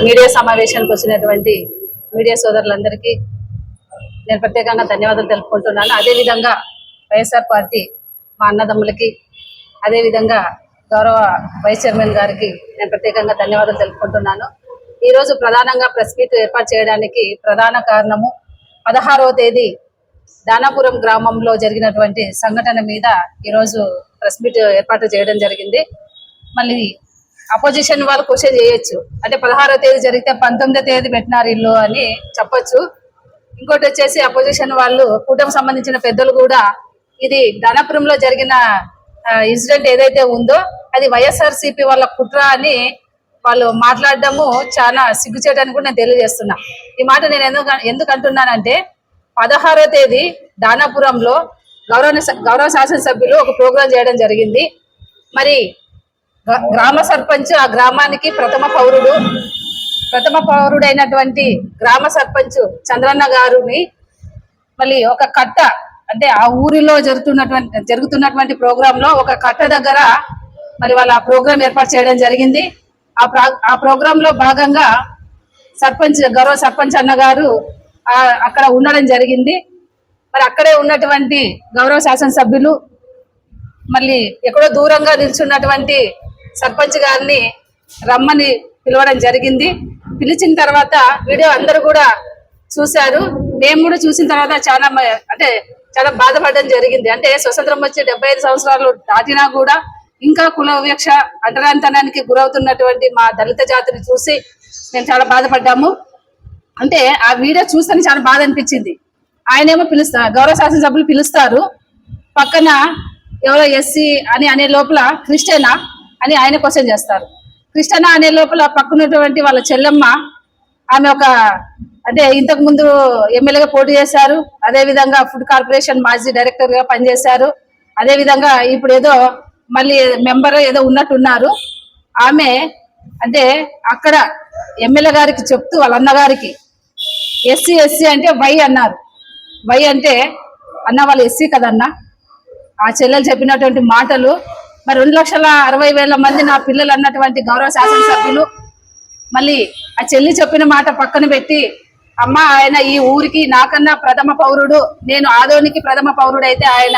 Media సమావేశానికి వచ్చినటువంటి media సోదరులందరికీ నేను ప్రత్యేకంగా ధన్యవాదాలు తెలుపుకుంటున్నాను. అదేవిధంగా వైఎస్ఆర్ పార్టీ మా అన్నదమ్ములకి, అదేవిధంగా గౌరవ వైస్ చైర్మన్ గారికి నేను ప్రత్యేకంగా ధన్యవాదాలు తెలుపుకుంటున్నాను. ఈరోజు ప్రధానంగా ప్రెస్ మీట్ ఏర్పాటు చేయడానికి ప్రధాన కారణము 16వ తేదీ దానాపురం గ్రామంలో జరిగినటువంటి సంఘటన మీద ఈరోజు ప్రెస్ మీట్ ఏర్పాటు చేయడం జరిగింది. మళ్ళీ అపోజిషన్ వాళ్ళు క్వశ్చన్ చేయొచ్చు, అంటే 16వ తేదీ జరిగితే 19వ తేదీ పెట్టినారు ఇల్లు అని చెప్పొచ్చు. ఇంకోటి వచ్చేసి అపోజిషన్ వాళ్ళు కూటమికి సంబంధించిన పెద్దలు కూడా ఇది దానాపురంలో జరిగిన ఇన్సిడెంట్ ఏదైతే ఉందో అది వైఎస్ఆర్సీపీ వాళ్ళ కుట్ర అని వాళ్ళు మాట్లాడడము చాలా సిగ్గుచేయడానికి కూడా నేను తెలియజేస్తున్నా. ఈ మాట నేను ఎందుకు అంటున్నానంటే 16వ తేదీ దానాపురంలో గౌరవ శాసనసభ్యులు ఒక ప్రోగ్రాం చేయడం జరిగింది. మరి గ్రామ సర్పంచ్ ఆ గ్రామానికి ప్రథమ పౌరుడైనటువంటి గ్రామ సర్పంచ్ చంద్రన్న గారిని మళ్ళీ ఒక కట్ట, అంటే ఆ ఊరిలో జరుగుతున్నటువంటి ప్రోగ్రామ్ లో ఒక కట్ట దగ్గర మరి వాళ్ళ ప్రోగ్రాం ఏర్పాటు చేయడం జరిగింది. ఆ ప్రోగ్రామ్ లో భాగంగా గౌరవ సర్పంచ్ అన్న గారు అక్కడ ఉండడం జరిగింది. మరి అక్కడే ఉన్నటువంటి గౌరవ శాసనసభ్యులు మళ్ళీ ఎక్కడో దూరంగా నిల్చున్నటువంటి సర్పంచ్ గారిని రమ్మని పిలవడం జరిగింది. పిలిచిన తర్వాత వీడియో అందరూ కూడా చూశారు. మేము కూడా చూసిన తర్వాత చాలా బాధపడడం జరిగింది. అంటే స్వతంత్రం వచ్చి 75 సంవత్సరాలు దాటినా కూడా ఇంకా కుల వివక్ష అంటరానితనానికి గురవుతున్నటువంటి మా దళిత జాతిని చూసి మేము చాలా బాధపడ్డాము. అంటే ఆ వీడియో చూస్తేనే చాలా బాధ అనిపించింది. ఆయనేమో గౌరవ శాసనసభ్యులు పిలుస్తారు, పక్కన ఎవరో ఎస్సీ అని అనే లోపల క్రిస్టియనా అని ఆయన క్వశ్చన్ చేస్తారు. క్రిస్టియనా అనే లోపల పక్కనటువంటి వాళ్ళ చెల్లెమ్మ, ఆమె అంటే ఇంతకు ముందు ఎమ్మెల్యేగా పోటీ చేశారు, అదేవిధంగా ఫుడ్ కార్పొరేషన్ మాజీ డైరెక్టర్ గా పనిచేశారు, అదేవిధంగా ఇప్పుడు ఏదో మళ్ళీ మెంబర్ ఏదో ఉన్నట్టున్నారు. ఆమె అంటే అక్కడ ఎమ్మెల్యే గారికి చెప్తూ వాళ్ళ అన్నగారికి ఎస్సీ అంటే వై అన్నారు. వై అంటే అన్న వాళ్ళు ఎస్సీ కదన్నా. ఆ చెల్లెలు చెప్పినటువంటి మాటలు మరి 2,60,000 మంది నా పిల్లలు అన్నటువంటి గౌరవ శాసనసభ్యులు మళ్ళీ ఆ చెల్లి చెప్పిన మాట పక్కన పెట్టి, అమ్మ ఆయన ఈ ఊరికి నాకన్నా ప్రథమ పౌరుడు, నేను ఆదోనికి ప్రథమ పౌరుడు అయితే ఆయన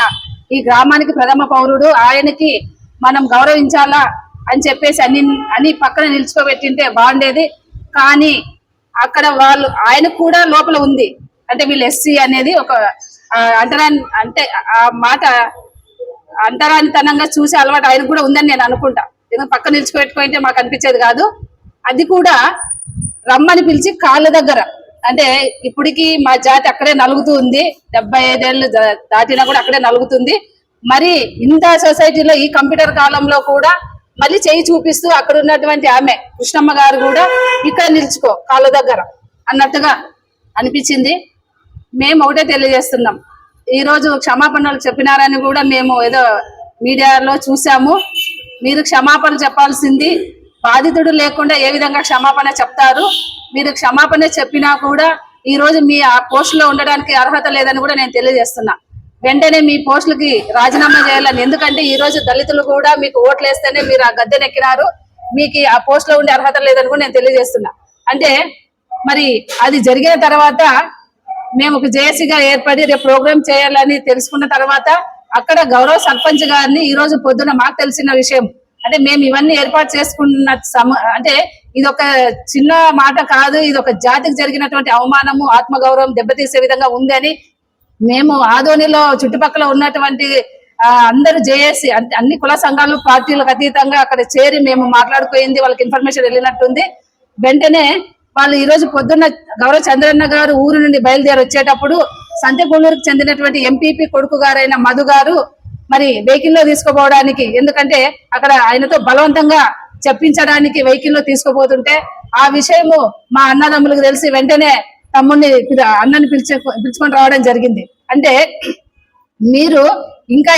ఈ గ్రామానికి ప్రథమ పౌరుడు, ఆయనకి మనం గౌరవించాలా అని చెప్పేసి అని పక్కన నిల్చుకోబెట్టింటే బాగుండేది. కానీ అక్కడ ఆయన కూడా లోపల ఉంది, అంటే వీళ్ళు ఎస్సీ అనేది ఒక అంటే ఆ మాట అంటరానితనంగా చూసే అలవాటు ఆయన కూడా ఉందని నేను అనుకుంటా. ఎందుకంటే పక్కన నిలిచిపెట్టుకుంటే మాకు అనిపించేది కాదు. అది కూడా రమ్మని పిలిచి కాళ్ళ దగ్గర, అంటే ఇప్పటికి మా జాతి అక్కడే నలుగుతూ ఉంది, 75 ఏళ్ళు దాటినా కూడా అక్కడే నలుగుతుంది. మరి ఇంత సొసైటీలో ఈ కంప్యూటర్ కాలంలో కూడా మళ్ళీ చేయి చూపిస్తూ అక్కడ ఉన్నటువంటి ఆమె కృష్ణమ్మ గారు కూడా ఇక్కడ నిల్చుకో కాళ్ళ దగ్గర అన్నట్టుగా అనిపించింది. మేము ఒకటే తెలియజేస్తున్నాం, ఈ రోజు క్షమాపణలు చెప్పినారని కూడా మేము ఏదో మీడియాలో చూసాము. మీరు క్షమాపణ చెప్పాల్సింది బాధితుడు లేకుండా ఏ విధంగా క్షమాపణ చెప్తారు? మీరు క్షమాపణ చెప్పినా కూడా ఈ రోజు మీ ఆ పోస్టులో ఉండడానికి అర్హత లేదని కూడా నేను తెలియజేస్తున్నా. వెంటనే మీ పోస్టులకి రాజీనామా చేయాలని. ఎందుకంటే ఈ రోజు దళితులు కూడా మీకు ఓట్లు వేస్తేనే మీరు ఆ గద్దెనెక్కినారు, మీకు ఆ పోస్టులో ఉండే అర్హత లేదని కూడా నేను తెలియజేస్తున్నా. అంటే మరి అది జరిగిన తర్వాత మేము ఒక జేఏసీగా ఏర్పడి రేపు ప్రోగ్రామ్ చేయాలని తెలుసుకున్న తర్వాత అక్కడ గౌరవ సర్పంచ్ గారిని ఈ రోజు పొద్దున మాకు తెలిసిన విషయం, అంటే మేము ఇవన్నీ ఏర్పాటు చేసుకున్న అంటే ఇది ఒక చిన్న మాట కాదు, ఇది ఒక జాతికి జరిగినటువంటి అవమానము, ఆత్మగౌరవం దెబ్బతీసే విధంగా ఉంది అని మేము ఆదోనిలో చుట్టుపక్కల ఉన్నటువంటి అందరూ జేఏసీ అన్ని కుల సంఘాలు పార్టీలకు అతీతంగా అక్కడ చేరి మేము మాట్లాడుకోయింది, వాళ్ళకి ఇన్ఫర్మేషన్ వెళ్ళినట్టుంది. వెంటనే వాళ్ళు ఈ రోజు పొద్దున్న గౌరవ చంద్రన్న గారు ఊరు నుండి బయలుదేరి వచ్చేటప్పుడు సంతెగూళ్ళూరుకు చెందినటువంటి ఎంపీపీ కొడుకు గారైన మధు గారు మరి వెహికల్లో తీసుకుపోవడానికి, ఎందుకంటే అక్కడ ఆయనతో బలవంతంగా చెప్పించడానికి వెహికల్లో తీసుకుపోతుంటే ఆ విషయము మా అన్నదమ్ములకు తెలిసి వెంటనే అన్నని పిలుచుకొని రావడం జరిగింది. అంటే మీరు ఇంకా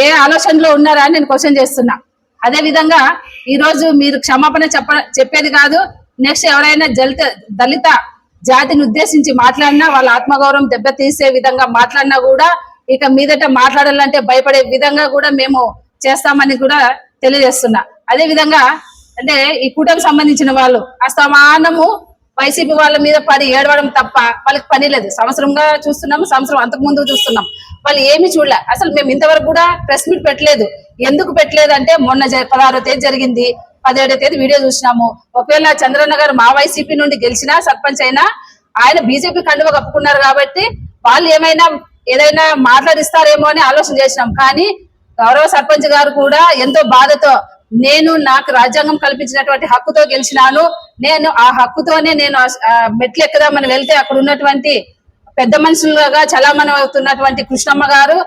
ఏ ఆలోచనలో ఉన్నారా అని నేను క్వశ్చన్ చేస్తున్నా. అదే విధంగా ఈ రోజు మీరు క్షమాపణ చెప్పేది కాదు, నెక్స్ట్ ఎవరైనా దళిత జాతిని ఉద్దేశించి మాట్లాడినా వాళ్ళ ఆత్మగౌరవం దెబ్బతీసే విధంగా మాట్లాడినా కూడా ఇక మీదట మాట్లాడాలంటే భయపడే విధంగా కూడా మేము చేస్తామని కూడా తెలియజేస్తున్నా. అదే విధంగా అంటే ఈ కూటమికి సంబంధించిన వాళ్ళు అస్తమానము వైసీపీ వాళ్ళ మీద పడి ఏడవడం తప్ప వాళ్ళకి పని లేదు. సంవత్సరంగా చూస్తున్నాము, సంవత్సరం అంతకు ముందు చూస్తున్నాం, వాళ్ళు ఏమి చూడలే. అసలు మేము ఇంతవరకు కూడా ప్రెస్ మీట్ పెట్టలేదు. ఎందుకు పెట్టలేదు అంటే మొన్న 16వ తేదీ జరిగింది, 17వ తేదీ వీడియో చూసినాము. ఒకవేళ చంద్రన్న గారు మా వైసీపీ నుండి గెలిచినా సర్పంచ్ అయినా ఆయన బీజేపీ కండువ కప్పుకున్నారు కాబట్టి వాళ్ళు ఏదైనా మాట్లాడిస్తారేమో అని ఆలోచన చేసినాం. కానీ గౌరవ సర్పంచ్ గారు కూడా ఎంతో బాధతో నేను నాకు రాజ్యాంగం కల్పించినటువంటి హక్కుతో గెలిచినాను, నేను ఆ హక్కుతోనే నేను మెట్లు ఎక్కదామని వెళ్తే అక్కడ ఉన్నటువంటి పెద్ద మనుషులుగా చలామణి అవుతున్నటువంటి కృష్ణమ్మ గారు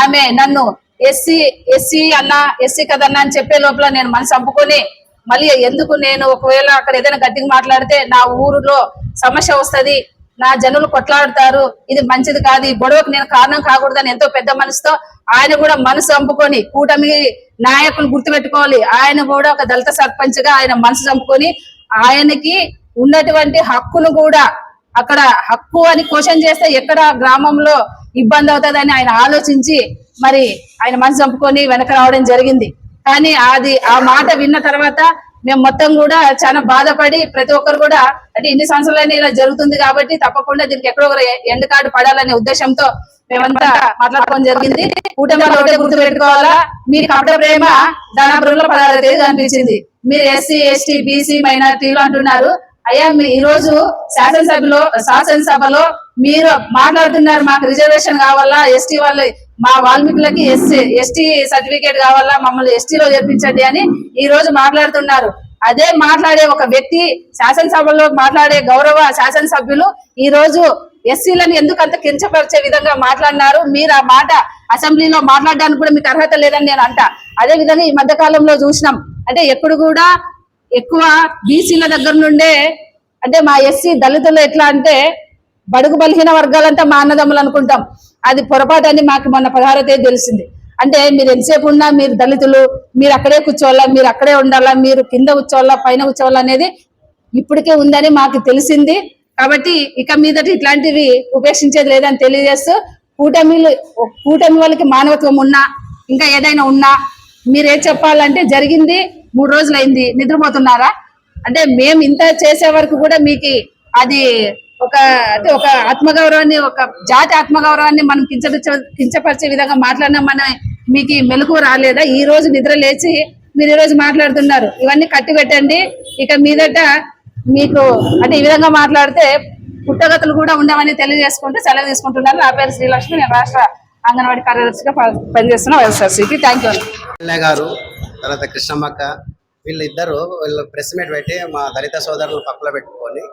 ఆమె నన్ను ఎస్సీ కదన్నా అని చెప్పే లోపల నేను మనసు చంపుకొని మళ్ళీ ఎందుకు నేను ఒకవేళ అక్కడ ఏదైనా గట్టిగా మాట్లాడితే నా ఊరిలో సమస్య వస్తది, నా జనులు కొట్లాడుతారు, ఇది మంచిది కాదు, ఈ గొడవకు నేను కారణం కాకూడదని ఎంతో పెద్ద మనసుతో ఆయన కూడా మనసు చంపుకొని కూటమి నాయకులు గుర్తుపెట్టుకోవాలి. ఆయన కూడా ఒక దళిత సర్పంచ్ గా ఆయన మనసు చంపుకొని ఆయనకి ఉన్నటువంటి హక్కును కూడా అక్కడ హక్కు అని క్వశ్చన్ చేస్తే ఎక్కడ గ్రామంలో ఇబ్బంది అవుతుందని ఆయన ఆలోచించి మరి ఆయన మనసు చంపుకొని వెనక రావడం జరిగింది. కానీ ఆ మాట విన్న తర్వాత మేము మొత్తం కూడా చాలా బాధపడి ప్రతి ఒక్కరు కూడా అంటే ఇన్ని సంవత్సరాలైనా ఇలా జరుగుతుంది కాబట్టి తప్పకుండా దీనికి ఎక్కడో ఒక ఎండ్ కార్డు పడాలనే ఉద్దేశంతో మేమంతా మాట్లాడుకోవడం జరిగింది. కూటమిలో గుర్తు పెట్టుకోవాలా, మీరు కపట ప్రేమ దానాపురంలో 16వ తేదీ కనిపించింది. మీరు ఎస్సీ ఎస్టీ బీసీ మైనారిటీలు అంటున్నారు. అయ్యా మీ ఈ రోజు శాసనసభలో మీరు మాట్లాడుతున్నారు మాకు రిజర్వేషన్ కావాలా, ఎస్టీ వాళ్ళు మా వాల్మీకులకి ఎస్టీ సర్టిఫికేట్ కావాలా, మమ్మల్ని ఎస్టీలో చేర్పించండి అని ఈ రోజు మాట్లాడుతున్నారు. అదే మాట్లాడే ఒక వ్యక్తి శాసనసభలో మాట్లాడే గౌరవ శాసనసభ్యులు ఈ రోజు ఎస్సీలను ఎందుకు అంత కించపరిచే విధంగా మాట్లాడినారు? మీరు ఆ మాట అసెంబ్లీలో మాట్లాడడానికి కూడా మీకు అర్హత లేదని నేను అంటా. అదే విధంగా ఈ మధ్య కాలంలో చూసినాం అంటే ఎప్పుడు కూడా ఎక్కువ బీసీల దగ్గర నుండే అంటే మా ఎస్సీ దళితులు ఎట్లా అంటే బడుగు బలహీన వర్గాలంతా మా అన్నదమ్ములు అనుకుంటాం. అది పొరపాటు అని మాకు మొన్న 16వ తేదీ తెలిసింది. అంటే మీరు ఎంతసేపు ఉన్నా మీరు దళితులు, మీరు అక్కడే కూర్చోవాలా, మీరు అక్కడే ఉండాలా, మీరు కింద కూర్చోవాలా పైన కూర్చోవాలా అనేది ఇప్పటికే ఉందని మాకు తెలిసింది. కాబట్టి ఇక మీదటి ఇట్లాంటివి ఉపేక్షించేది లేదని తెలియజేస్తూ కూటమి వాళ్ళకి మానవత్వం ఉన్నా ఇంకా ఏదైనా ఉన్నా మీరేం చెప్పాలంటే జరిగింది 3 రోజులైంది, నిద్రపోతున్నారా? అంటే మేము ఇంత చేసే వరకు కూడా మీకు అది ఒక ఆత్మగౌరవాన్ని ఒక జాతి ఆత్మగౌరవాన్ని మనం కించపరిచే విధంగా మాట్లాడినా మీకు మెలకు రాలేదా? ఈ రోజు నిద్ర లేచి మీరు ఈ రోజు మాట్లాడుతున్నారు. ఇవన్నీ కట్టి పెట్టండి. ఇక మీదట మీకు అంటే ఈ విధంగా మాట్లాడితే పుట్టగతులు కూడా ఉండవని తెలియజేసుకుంటూ సెలవు తీసుకుంటున్నారు. నా పేరు శ్రీలక్ష్మి, నేను రాష్ట్ర అంగన్వాడీ కార్యదర్శిగా పనిచేస్తున్న వైఎస్ఆర్సీపీ. థ్యాంక్ యూ గారు తర్వాత కృష్ణమ్మక్క వీళ్ళు ప్రెస్ మీట్ పెట్టి మా దళిత సోదరులు పక్కలో పెట్టుకొని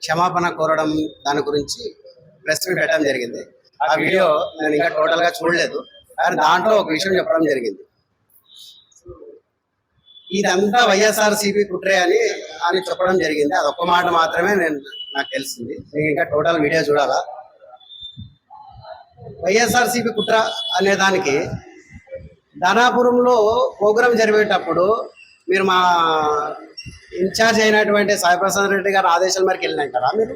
క్షమాపణ కోరడం దాని గురించి ప్రెస్ మీట్ పెట్టడం జరిగింది. ఆ వీడియో నేను ఇంకా టోటల్ గా చూడలేదు, కానీ దాంట్లో ఒక విషయం చెప్పడం జరిగింది. ఇదంతా వైఎస్ఆర్సీపీ కుట్రే అని చెప్పడం జరిగింది. అదొక్క మాట మాత్రమే నాకు తెలిసింది. నేను ఇంకా టోటల్ వీడియో చూడాలా. వైఎస్ఆర్సీపీ కుట్ర అనే దానికి ధనాపురంలో ప్రోగ్రాం జరిగేటప్పుడు మీరు మా ఇన్ఛార్జ్ అయినటువంటి సాయిప్రసాద్ రెడ్డి గారి ఆదేశాల మేరకు వెళ్ళినట్టారా మీరు?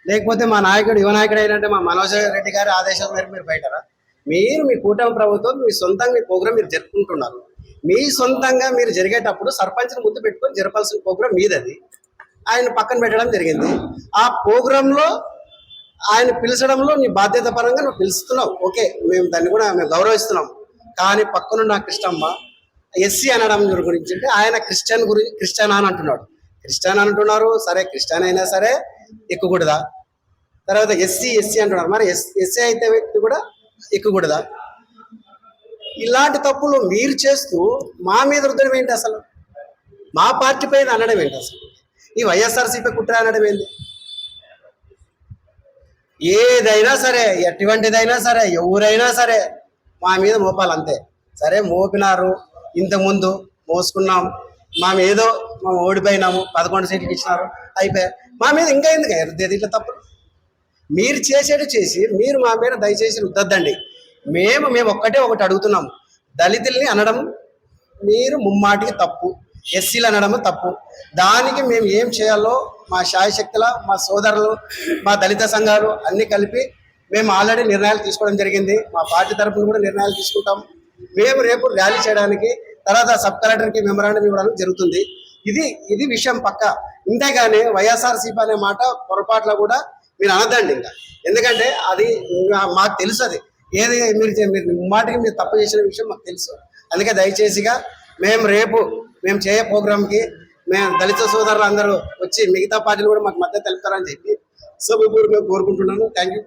లేకపోతే మా నాయకుడు యువ నాయకుడు అయినట్టు మా మనోజ్ రెడ్డి గారి ఆదేశాల మేరకు మీరు బయటరా? మీరు మీ కూటమి ప్రభుత్వం మీ సొంతంగా మీ ప్రోగ్రాం మీరు జరుపుకుంటున్నారు. మీ సొంతంగా మీరు జరిగేటప్పుడు సర్పంచ్ని ముందు పెట్టుకొని జరపాల్సిన ప్రోగ్రాం మీదది. ఆయన పక్కన పెట్టడం జరిగింది. ఆ ప్రోగ్రాంలో ఆయన పిలిచడంలో నీ బాధ్యత పరంగా నువ్వు పిలుస్తున్నావు, ఓకే, మేము దాన్ని కూడా మేము గౌరవిస్తున్నాం. కానీ పక్కనున్న కృష్ణమ్మ ఎస్సీ అనడం గురించి అంటే ఆయన క్రిస్టియన్ అని అంటున్నాడు. క్రిస్టియన్ అంటున్నారు, సరే క్రిస్టియన్ అయినా సరే ఎక్కుకూడదా? తర్వాత ఎస్సీ అంటున్నారు, మరి ఎస్సీ అయితే వ్యక్తి కూడా ఎక్కుకూడదా? ఇలాంటి తప్పులు మీరు చేస్తూ మా మీద రుద్దడం ఏంటి? అసలు మా పార్టీ పైన అనడం ఏంటి? అసలు ఈ వైఎస్ఆర్సీపీ కుట్ర అనడం ఏంటి? ఏదైనా సరే, ఎటువంటిదైనా సరే, ఎవరైనా సరే మా మీద మోపాలంతే. సరే మోపినారు, ఇంతకుముందు మోసుకున్నాం, మేము ఓడిపోయినాము, 11 సీట్లు ఇచ్చినారు, అయిపోయా. మా మీద ఇంకా ఎందుకు రుద్దేది ఇట్లా తప్పులు? మీరు చేసి మీరు మా మీద దయచేసి రుద్దద్దండి. మేము ఒకటి అడుగుతున్నాము. దళితుల్ని అనడం మీరు ముమ్మాటికి తప్పు, ఎస్సీలు అనడం తప్పు. దానికి మేము ఏం చేయాలో మా శాయశక్తుల మా సోదరులు మా దళిత సంఘాలు అన్నీ కలిపి మేము ఆల్రెడీ నిర్ణయాలు తీసుకోవడం జరిగింది. మా పార్టీ తరఫున కూడా నిర్ణయాలు తీసుకుంటాం. మేము రేపు ర్యాలీ చేయడానికి తర్వాత సబ్ కలెక్టర్కి మెమరాండం ఇవ్వడం జరుగుతుంది. ఇది విషయం పక్క. ఇంతేగాని వైఎస్ఆర్సీపీ అనే మాట పొరపాట్ల కూడా మీరు అనద్దండి ఇంకా. ఎందుకంటే అది మాకు తెలుసు, అది ఏది మీరు మాటికి మీరు తప్పు చేసిన విషయం మాకు తెలుసు. అందుకే దయచేసిగా మేము చేయే ప్రోగ్రామ్కి మేము దళిత సోదరులు అందరూ వచ్చి మిగతా పార్టీలు కూడా మాకు మద్దతు తెలుపుతారని చెప్పి సభ కోరుకుంటున్నాను. Thank you.